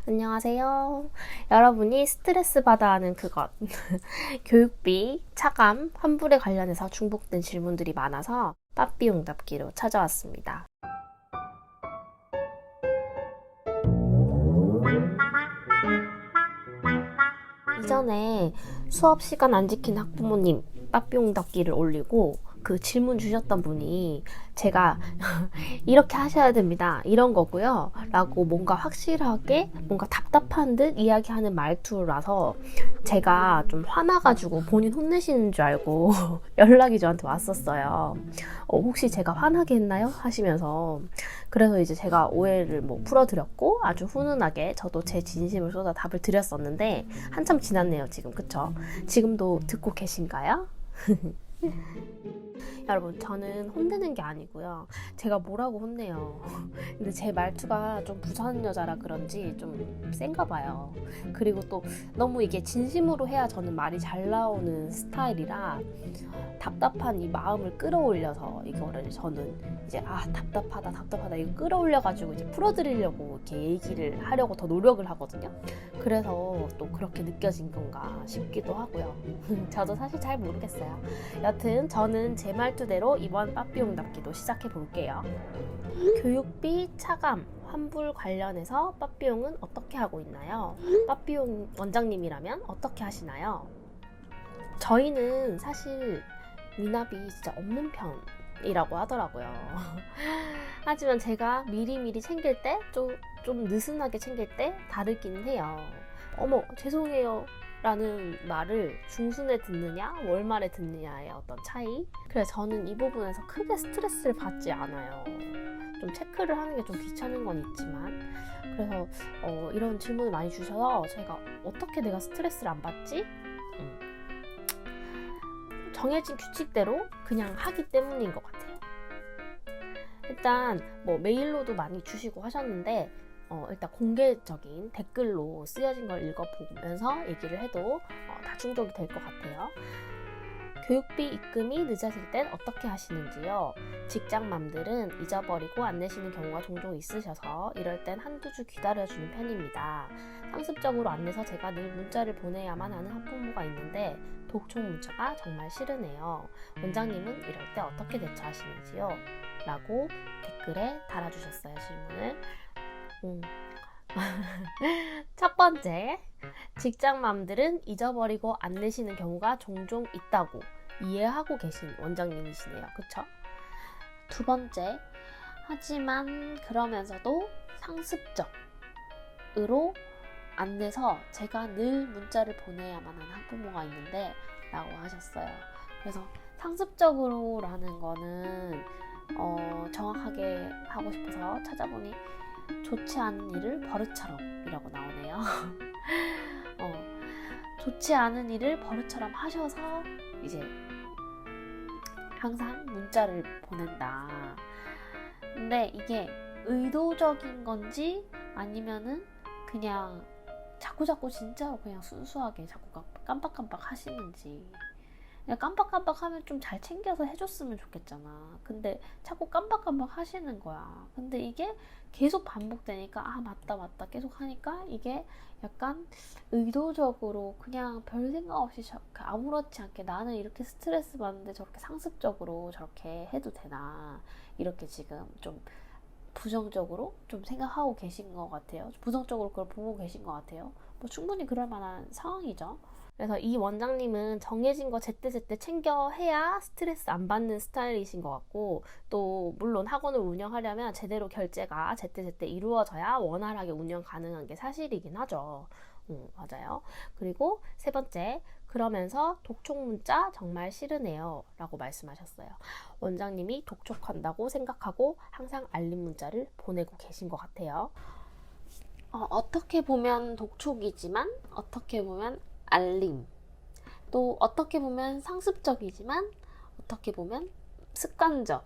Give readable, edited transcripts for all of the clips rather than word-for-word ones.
안녕하세요. 여러분이 스트레스 받아 하는 그것. 교육비, 차감, 환불에 관련해서 중복된 질문들이 많아서 빠삐 응답기로 찾아왔습니다. 이전에 수업 시간 안 지킨 학부모님 빠삐 응답기를 올리고 그 질문 주셨던 분이 제가 이렇게 하셔야 됩니다. 이런 거고요. 라고 뭔가 확실하게 뭔가 답답한 듯 이야기하는 말투라서 제가 좀 화나가지고 본인 혼내시는 줄 알고 연락이 저한테 왔었어요. 혹시 제가 화나게 했나요? 하시면서. 그래서 이제 제가 오해를 풀어드렸고 아주 훈훈하게 저도 제 진심을 쏟아 답을 드렸었는데 한참 지났네요, 지금. 그쵸? 지금도 듣고 계신가요? 여러분, 저는 혼내는 게 아니고요. 제가 뭐라고 혼내요. 근데 제 말투가 좀 부산 여자라 그런지 좀 센가 봐요. 그리고 또 너무 이게 진심으로 해야 저는 말이 잘 나오는 스타일이라 답답한 이 마음을 끌어올려서 이거를 저는 이제 답답하다 이거 끌어올려가지고 이제 풀어드리려고 이렇게 얘기를 하려고 더 노력을 하거든요. 그래서 또 그렇게 느껴진 건가 싶기도 하고요. 저도 사실 잘 모르겠어요. 여튼 저는 제 말투대로 이번 빠삐용답기도 시작해 볼게요. 교육비 차감 환불 관련해서 빠삐용은 어떻게 하고 있나요? 빠삐용 원장님이라면 어떻게 하시나요? 저희는 사실 미납이 진짜 없는 편이라고 하더라고요. 하지만 제가 미리미리 챙길 때 좀 느슨하게 챙길 때 다르긴 해요. 어머, 죄송해요 라는 말을 중순에 듣느냐 월말에 듣느냐의 어떤 차이. 그래서 저는 이 부분에서 크게 스트레스를 받지 않아요. 좀 체크를 하는 게 좀 귀찮은 건 있지만. 그래서 이런 질문을 많이 주셔서 제가 어떻게 내가 스트레스를 안 받지? 정해진 규칙대로 그냥 하기 때문인 것 같아요. 일단 메일로도 많이 주시고 하셨는데 일단 공개적인 댓글로 쓰여진 걸 읽어보면서 얘기를 해도 다 충족이 될 것 같아요. 교육비 입금이 늦어질 땐 어떻게 하시는지요? 직장맘들은 잊어버리고 안 내시는 경우가 종종 있으셔서 이럴 땐 한두 주 기다려주는 편입니다. 상습적으로 안 내서 제가 늘 문자를 보내야만 하는 학부모가 있는데 독촉 문자가 정말 싫으네요. 원장님은 이럴 때 어떻게 대처하시는지요? 라고 댓글에 달아주셨어요, 질문을. 첫 번째, 직장맘들은 잊어버리고 안 내시는 경우가 종종 있다고 이해하고 계신 원장님이시네요. 그쵸? 두 번째, 하지만 그러면서도 상습적으로 안 내서 제가 늘 문자를 보내야만 하는 학부모가 있는데 라고 하셨어요. 그래서 상습적으로라는 거는 정확하게 하고 싶어서 찾아보니 좋지 않은 일을 버릇처럼 이라고 나오네요. 좋지 않은 일을 버릇처럼 하셔서 이제 항상 문자를 보낸다. 근데 이게 의도적인 건지 아니면은 그냥 자꾸 진짜로 그냥 순수하게 자꾸 깜빡깜빡 하시는지. 깜빡깜빡 하면 좀 잘 챙겨서 해줬으면 좋겠잖아. 근데 자꾸 깜빡깜빡 하시는 거야. 근데 이게 계속 반복되니까 맞다 계속 하니까 이게 약간 의도적으로 그냥 별 생각 없이 아무렇지 않게 나는 이렇게 스트레스 받는데 저렇게 상습적으로 저렇게 해도 되나, 이렇게 지금 좀 부정적으로 좀 생각하고 계신 것 같아요. 부정적으로 그걸 보고 계신 것 같아요. 충분히 그럴 만한 상황이죠. 그래서 이 원장님은 정해진 거 제때제때 챙겨 해야 스트레스 안 받는 스타일이신 것 같고, 또 물론 학원을 운영하려면 제대로 결제가 제때제때 이루어져야 원활하게 운영 가능한 게 사실이긴 하죠. 맞아요. 그리고 세 번째, 그러면서 독촉 문자 정말 싫으네요 라고 말씀하셨어요. 원장님이 독촉한다고 생각하고 항상 알림 문자를 보내고 계신 것 같아요. 어떻게 보면 독촉이지만 어떻게 보면 알림, 또 어떻게 보면 상습적이지만 어떻게 보면 습관적.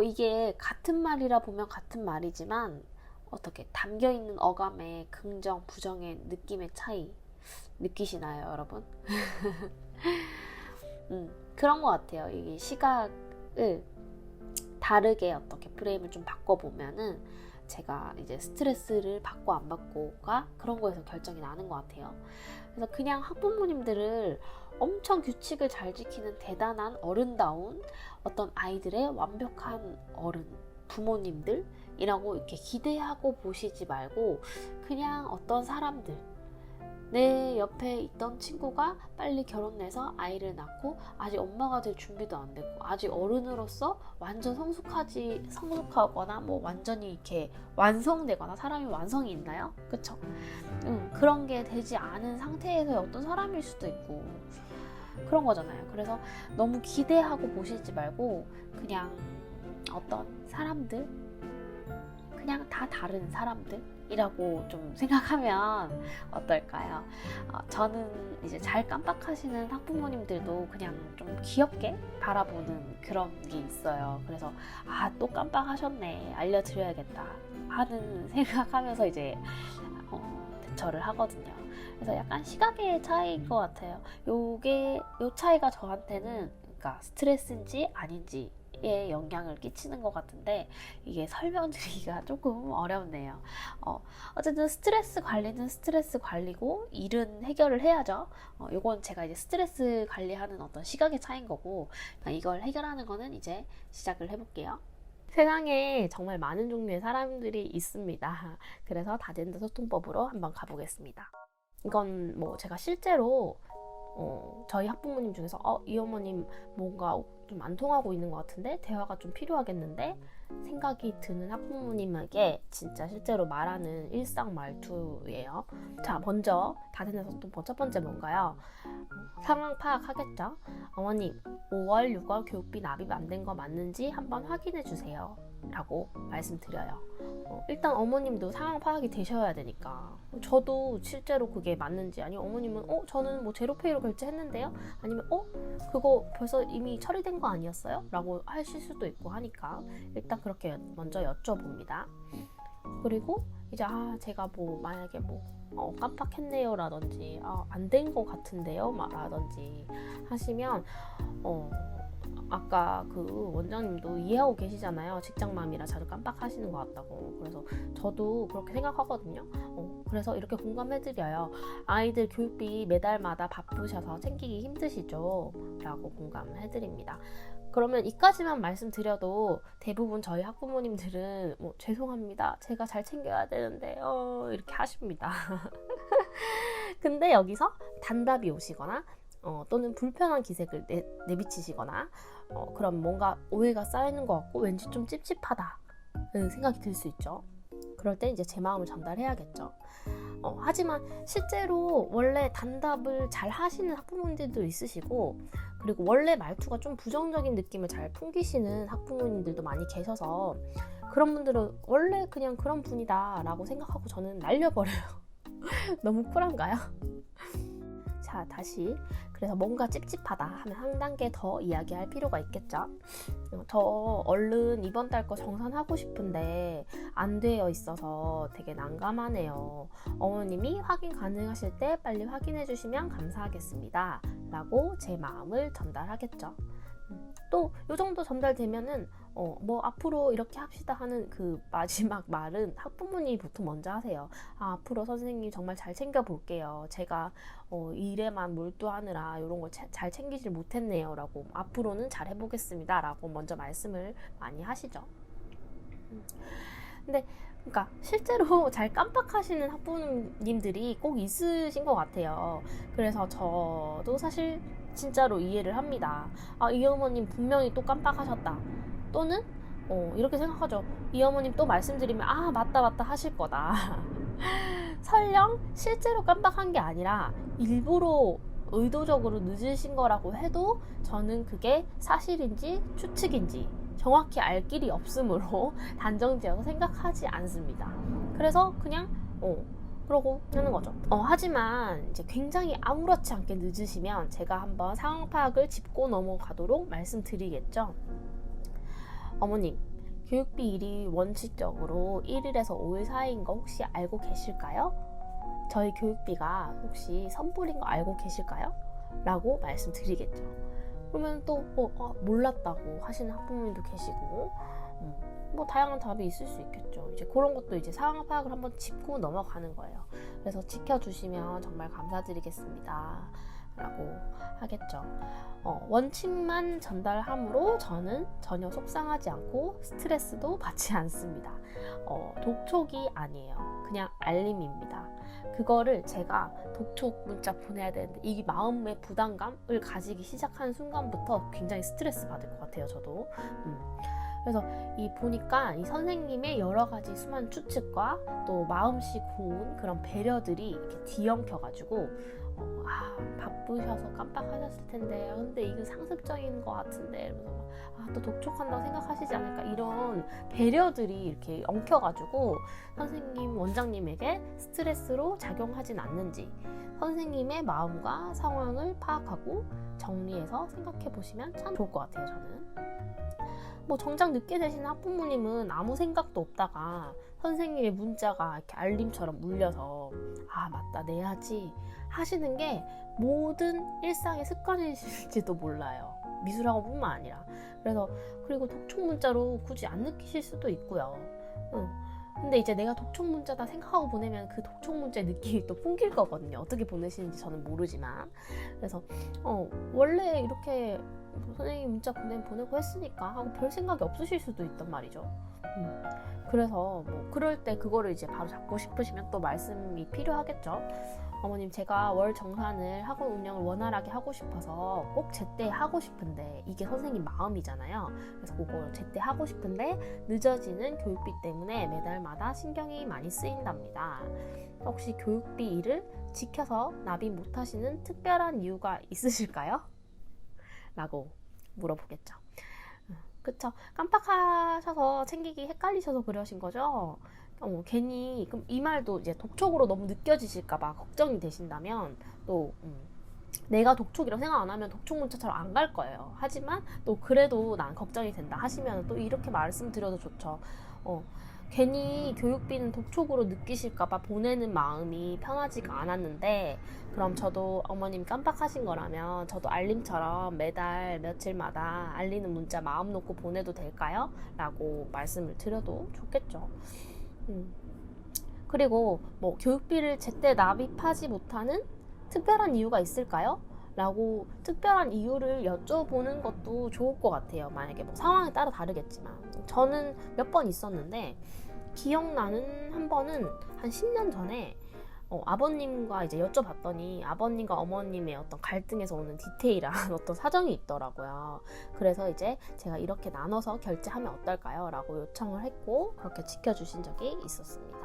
이게 같은 말이라 보면 같은 말이지만 어떻게 담겨있는 어감의 긍정, 부정의 느낌의 차이 느끼시나요, 여러분? 그런 것 같아요. 이게 시각을 다르게 어떻게 프레임을 좀 바꿔보면은 제가 이제 스트레스를 받고 안 받고가 그런 거에서 결정이 나는 것 같아요. 그래서 그냥 학부모님들을 엄청 규칙을 잘 지키는 대단한 어른다운 어떤 아이들의 완벽한 어른, 부모님들이라고 이렇게 기대하고 보시지 말고 그냥 어떤 사람들, 내 옆에 있던 친구가 빨리 결혼해서 아이를 낳고 아직 엄마가 될 준비도 안 됐고 아직 어른으로서 완전 성숙하거나 뭐 완전히 이렇게 완성되거나 사람이 완성이 있나요? 그쵸? 그런 게 되지 않은 상태에서의 어떤 사람일 수도 있고 그런 거잖아요. 그래서 너무 기대하고 보시지 말고 그냥 어떤 사람들, 그냥 다 다른 사람들이라고 좀 생각하면 어떨까요? 저는 이제 잘 깜빡하시는 학부모님들도 그냥 좀 귀엽게 바라보는 그런 게 있어요. 그래서 또 깜빡하셨네, 알려드려야겠다 하는 생각하면서 이제 대처를 하거든요. 그래서 약간 시각의 차이인 것 같아요. 요 차이가 저한테는 그러니까 스트레스인지 아닌지 에 영향을 끼치는 것 같은데 이게 설명드리기가 조금 어렵네요. 어쨌든 스트레스 관리는 스트레스 관리고 일은 해결을 해야죠. 요건 제가 이제 스트레스 관리하는 어떤 시각의 차이인 거고 이걸 해결하는 거는 이제 시작을 해볼게요. 세상에 정말 많은 종류의 사람들이 있습니다. 그래서 다젠더 소통법으로 한번 가보겠습니다. 이건 뭐 제가 실제로 저희 학부모님 중에서 이 어머님 뭔가 좀 안 통하고 있는 것 같은데 대화가 좀 필요하겠는데 생각이 드는 학부모님에게 진짜 실제로 말하는 일상 말투예요. 자, 먼저 다젠더 소통법 첫 번째 뭔가요? 상황 파악하겠죠? 어머님, 5월, 6월 교육비 납입 안 된 거 맞는지 한번 확인해 주세요 라고 말씀드려요. 일단 어머님도 상황 파악이 되셔야 되니까 저도 실제로 그게 맞는지 아니면 어머님은 저는 뭐 제로페이로 결제했는데요? 아니면 그거 벌써 이미 처리된 거 아니었어요? 라고 하실 수도 있고 하니까 일단 그렇게 먼저 여쭤봅니다. 그리고 이제 제가 뭐 만약에 깜빡했네요 라든지 안 된 거 같은데요 라든지 하시면 아까 그 원장님도 이해하고 계시잖아요. 직장맘이라 자주 깜빡하시는 것 같다고. 그래서 저도 그렇게 생각하거든요. 그래서 이렇게 공감해드려요. 아이들 교육비 매달마다 바쁘셔서 챙기기 힘드시죠? 라고 공감해드립니다. 그러면 이까지만 말씀드려도 대부분 저희 학부모님들은 죄송합니다. 제가 잘 챙겨야 되는데 이렇게 하십니다. 근데 여기서 단답이 오시거나 또는 불편한 기색을 내비치시거나 그럼 뭔가 오해가 쌓이는 것 같고 왠지 좀 찝찝하다 생각이 들 수 있죠. 그럴 때 이제 제 마음을 전달해야겠죠. 하지만 실제로 원래 단답을 잘 하시는 학부모님들도 있으시고 그리고 원래 말투가 좀 부정적인 느낌을 잘 풍기시는 학부모님들도 많이 계셔서 그런 분들은 원래 그냥 그런 분이다 라고 생각하고 저는 날려버려요. 너무 쿨한가요? 자, 다시 그래서 뭔가 찝찝하다 하면 한 단계 더 이야기할 필요가 있겠죠. 저 얼른 이번 달 거 정산하고 싶은데 안 되어 있어서 되게 난감하네요. 어머님이 확인 가능하실 때 빨리 확인해 주시면 감사하겠습니다 라고 제 마음을 전달하겠죠. 또 이 정도 전달되면은 앞으로 이렇게 합시다 하는 그 마지막 말은 학부모님이 보통 먼저 하세요. 앞으로 선생님 정말 잘 챙겨볼게요. 제가 일에만 몰두하느라 이런 걸 잘 챙기질 못했네요 라고 앞으로는 잘 해보겠습니다 라고 먼저 말씀을 많이 하시죠. 근데 그러니까 실제로 잘 깜빡하시는 학부모님들이 꼭 있으신 것 같아요. 그래서 저도 사실 진짜로 이해를 합니다. 이 어머님 분명히 또 깜빡하셨다. 또는 이렇게 생각하죠. 이 어머님 또 말씀드리면 맞다 하실 거다. 설령 실제로 깜빡한 게 아니라 일부러 의도적으로 늦으신 거라고 해도 저는 그게 사실인지 추측인지 정확히 알 길이 없으므로 단정지어서 생각하지 않습니다. 그래서 그냥 그러고 하는 거죠. 하지만 이제 굉장히 아무렇지 않게 늦으시면 제가 한번 상황 파악을 짚고 넘어가도록 말씀드리겠죠. 어머님, 교육비 일이 원칙적으로 1일에서 5일 사이인 거 혹시 알고 계실까요? 저희 교육비가 혹시 선불인 거 알고 계실까요? 라고 말씀드리겠죠. 그러면 또 몰랐다고 하시는 학부모님도 계시고 뭐 다양한 답이 있을 수 있겠죠. 이제 그런 것도 이제 상황 파악을 한번 짚고 넘어가는 거예요. 그래서 지켜주시면 정말 감사드리겠습니다 라고 하겠죠. 원칙만 전달함으로 저는 전혀 속상하지 않고 스트레스도 받지 않습니다. 독촉이 아니에요. 그냥 알림입니다. 그거를 제가 독촉 문자 보내야 되는데 이 마음의 부담감을 가지기 시작하는 순간부터 굉장히 스트레스 받을 것 같아요. 저도. 그래서 보니까 이 선생님의 여러 가지 수많은 추측과 또 마음씨 고운 그런 배려들이 이렇게 뒤엉켜가지고 바쁘셔서 깜빡하셨을 텐데 근데 이거 상습적인 것 같은데 이러면서 또 독촉한다고 생각하시지 않을까 이런 배려들이 이렇게 엉켜가지고 선생님 원장님에게 스트레스로 작용하진 않는지 선생님의 마음과 상황을 파악하고 정리해서 생각해 보시면 참 좋을 것 같아요. 저는 뭐 정작 늦게 되시는 학부모님은 아무 생각도 없다가 선생님의 문자가 이렇게 알림처럼 울려서 맞다 내야지 하시는 게 모든 일상의 습관이실지도 몰라요. 미술학원뿐만 아니라. 그리고 독촉 문자로 굳이 안 느끼실 수도 있고요. 근데 이제 내가 독촉 문자다 생각하고 보내면 그 독촉 문자의 느낌이 또 풍길 거거든요. 어떻게 보내시는지 저는 모르지만. 그래서 원래 이렇게 선생님 문자 보내고 했으니까 하고 별 생각이 없으실 수도 있단 말이죠. 그래서 뭐 그럴 때 그거를 이제 바로 잡고 싶으시면 또 말씀이 필요하겠죠. 어머님 제가 월 정산을 학원 운영을 원활하게 하고 싶어서 꼭 제때 하고 싶은데 이게 선생님 마음이잖아요. 그래서 그걸 제때 하고 싶은데 늦어지는 교육비 때문에 매달마다 신경이 많이 쓰인답니다. 혹시 교육비 일을 지켜서 납입 못하시는 특별한 이유가 있으실까요? 라고 물어보겠죠. 그쵸? 깜빡하셔서 챙기기 헷갈리셔서 그러신 거죠? 괜히 그럼 이 말도 이제 독촉으로 너무 느껴지실까봐 걱정이 되신다면 또 내가 독촉이라고 생각 안 하면 독촉 문자처럼 안 갈 거예요. 하지만 또 그래도 난 걱정이 된다 하시면 또 이렇게 말씀드려도 좋죠. 괜히 교육비는 독촉으로 느끼실까봐 보내는 마음이 편하지가 않았는데 그럼 저도 어머님 깜빡하신 거라면 저도 알림처럼 매달 며칠마다 알리는 문자 마음 놓고 보내도 될까요? 라고 말씀을 드려도 좋겠죠. 그리고 뭐 교육비를 제때 납입하지 못하는 특별한 이유가 있을까요? 라고 특별한 이유를 여쭤보는 것도 좋을 것 같아요. 만약에 뭐 상황에 따라 다르겠지만 저는 몇 번 있었는데 기억나는 한 번은 한 10년 전에 아버님과 이제 여쭤봤더니 아버님과 어머님의 어떤 갈등에서 오는 디테일한 어떤 사정이 있더라고요. 그래서 이제 제가 이렇게 나눠서 결제하면 어떨까요? 라고 요청을 했고 그렇게 지켜주신 적이 있었습니다.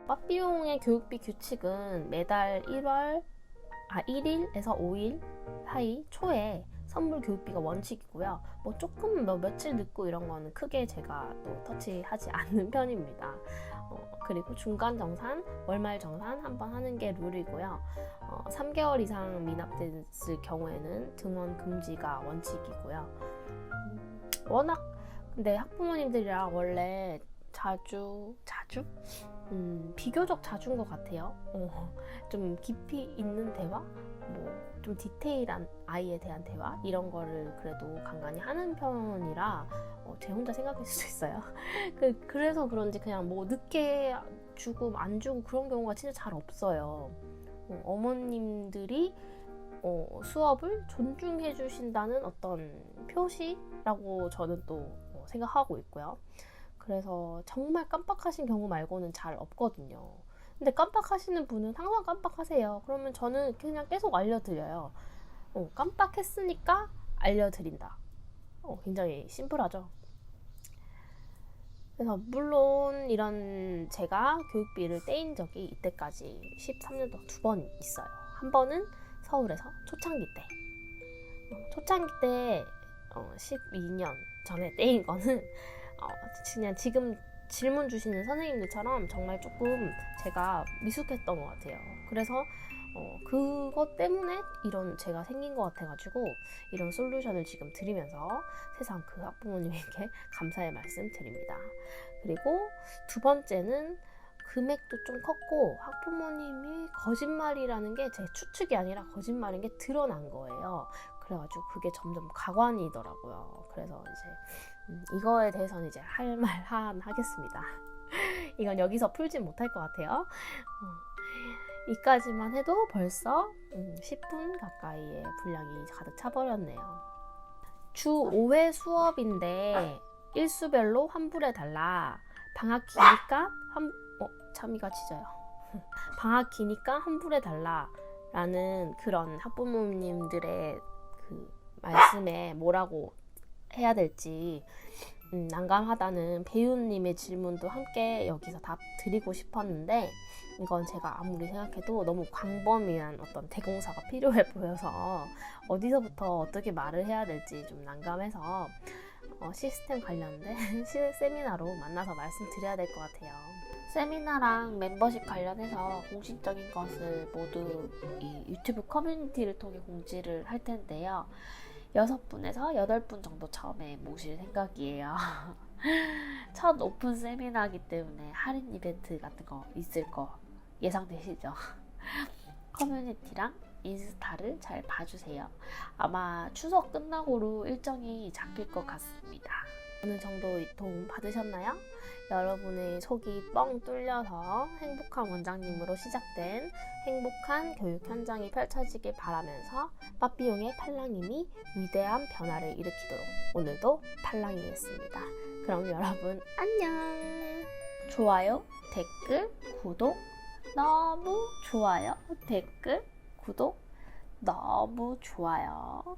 밥 비용의 교육비 규칙은 매달 1일에서 5일 사이 초에 선물 교육비가 원칙이고요. 뭐 조금 며칠 늦고 이런 거는 크게 제가 또 터치하지 않는 편입니다. 그리고 중간 정산, 월말 정산 한번 하는 게 룰이고요. 3개월 이상 미납됐을 경우에는 등원 금지가 원칙이고요. 워낙 근데 학부모님들이랑 원래 자주? 비교적 자주인 것 같아요. 좀 깊이 있는 대화? 좀 디테일한 아이에 대한 대화? 이런 거를 그래도 간간히 하는 편이라 제 혼자 생각할 수도 있어요. 그래서 그런지 그냥 뭐 늦게 주고 안 주고 그런 경우가 진짜 잘 없어요. 어머님들이 수업을 존중해 주신다는 어떤 표시라고 저는 또 생각하고 있고요. 그래서 정말 깜빡하신 경우 말고는 잘 없거든요. 근데 깜빡하시는 분은 항상 깜빡하세요. 그러면 저는 그냥 계속 알려드려요. 깜빡했으니까 알려드린다. 굉장히 심플하죠. 그래서 물론 이런 제가 교육비를 떼인 적이 이때까지 13년 동안 2번 있어요. 한 번은 서울에서 초창기 때. 초창기 때 12년 전에 떼인 거는 그냥 지금 질문 주시는 선생님들처럼 정말 조금 제가 미숙했던 것 같아요. 그래서 그것 때문에 이런 제가 생긴 것 같아가지고 이런 솔루션을 지금 드리면서 세상 그 학부모님에게 감사의 말씀 드립니다. 그리고 두 번째는 금액도 좀 컸고 학부모님이 거짓말이라는 게 제 추측이 아니라 거짓말인 게 드러난 거예요. 그래가지고 그게 점점 가관이더라고요. 그래서 이제 이거에 대해서는 이제 할 말 하겠습니다. 이건 여기서 풀진 못할 것 같아요. 이까지만 해도 벌써 10분 가까이의 분량이 가득 차버렸네요. 주 5회 수업인데 일수별로 환불해달라. 방학 기니까 참이가 짖어요. 방학 기니까 환불해달라 라는 그런 학부모님들의 그 말씀에 뭐라고 해야 될지 난감하다는 배우님의 질문도 함께 여기서 답 드리고 싶었는데, 이건 제가 아무리 생각해도 너무 광범위한 어떤 대공사가 필요해 보여서 어디서부터 어떻게 말을 해야 될지 좀 난감해서 시스템 관련된 세미나로 만나서 말씀드려야 될 것 같아요. 세미나랑 멤버십 관련해서 공식적인 것을 모두 이 유튜브 커뮤니티를 통해 공지를 할 텐데요. 6분에서 8분 정도 처음에 모실 생각이에요. 첫 오픈 세미나이기 때문에 할인 이벤트 같은 거 있을 거 예상되시죠? 커뮤니티랑 인스타를 잘 봐주세요. 아마 추석 끝나고로 일정이 잡힐 것 같습니다. 어느 정도 도움 받으셨나요? 여러분의 속이 뻥 뚫려서 행복한 원장님으로 시작된 행복한 교육 현장이 펼쳐지길 바라면서 빠삐용의 팔랑임이 위대한 변화를 일으키도록 오늘도 팔랑이겠습니다. 그럼 여러분 안녕! 좋아요, 댓글, 구독 너무 좋아요. 댓글, 구독 너무 좋아요.